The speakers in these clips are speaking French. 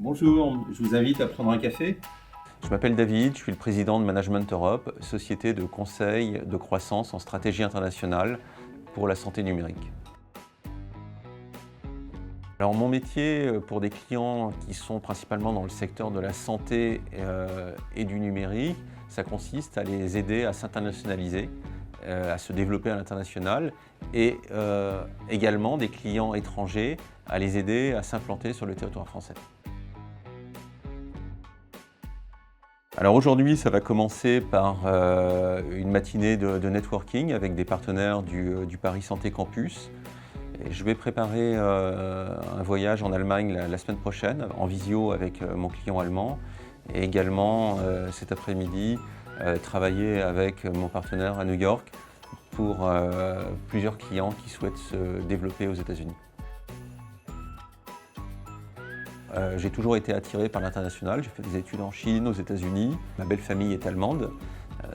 Bonjour, je vous invite à prendre un café. Je m'appelle David, je suis le président de Management Europe, société de conseil de croissance en stratégie internationale pour la santé numérique. Alors mon métier pour des clients qui sont principalement dans le secteur de la santé et du numérique, ça consiste à les aider à s'internationaliser, à se développer à l'international et également des clients étrangers à les aider à s'implanter sur le territoire français. Alors aujourd'hui, ça va commencer par une matinée de networking avec des partenaires du Paris Santé Campus. Et je vais préparer un voyage en Allemagne la semaine prochaine, en visio avec mon client allemand. Et également cet après-midi, travailler avec mon partenaire à New York pour plusieurs clients qui souhaitent se développer aux États-Unis. J'ai toujours été attiré par l'international, j'ai fait des études en Chine, aux États-Unis. Ma belle famille est allemande.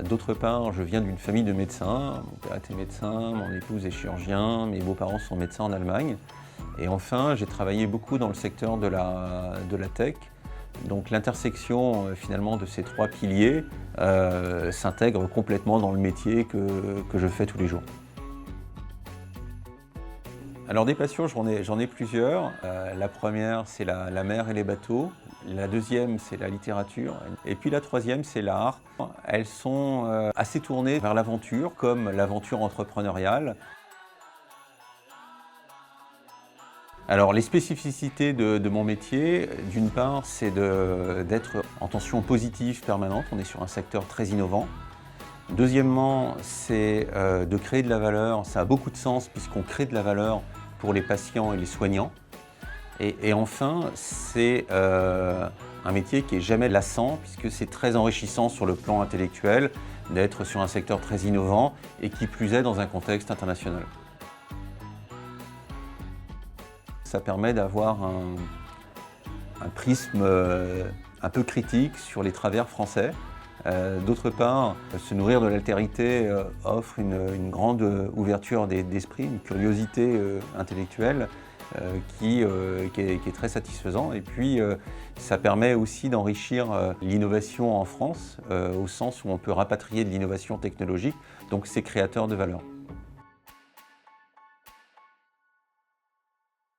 D'autre part, je viens d'une famille de médecins. Mon père était médecin, mon épouse est chirurgien, mes beaux-parents sont médecins en Allemagne. Et enfin, j'ai travaillé beaucoup dans le secteur de la tech. Donc l'intersection finalement de ces trois piliers s'intègre complètement dans le métier que je fais tous les jours. Alors des passions, j'en ai plusieurs. La première, c'est la mer et les bateaux. La deuxième, c'est la littérature. Et puis la troisième, c'est l'art. Elles sont assez tournées vers l'aventure, comme l'aventure entrepreneuriale. Alors les spécificités de mon métier, d'une part, c'est d'être en tension positive permanente. On est sur un secteur très innovant. Deuxièmement, c'est de créer de la valeur. Ça a beaucoup de sens puisqu'on crée de la valeur pour les patients et les soignants. Et enfin, c'est un métier qui n'est jamais lassant puisque c'est très enrichissant sur le plan intellectuel d'être sur un secteur très innovant et qui plus est dans un contexte international. Ça permet d'avoir un prisme un peu critique sur les travers français. D'autre part, se nourrir de l'altérité offre une grande ouverture d'esprit, une curiosité intellectuelle qui est très satisfaisant. Et puis, ça permet aussi d'enrichir l'innovation en France, au sens où on peut rapatrier de l'innovation technologique, donc c'est créateur de valeur.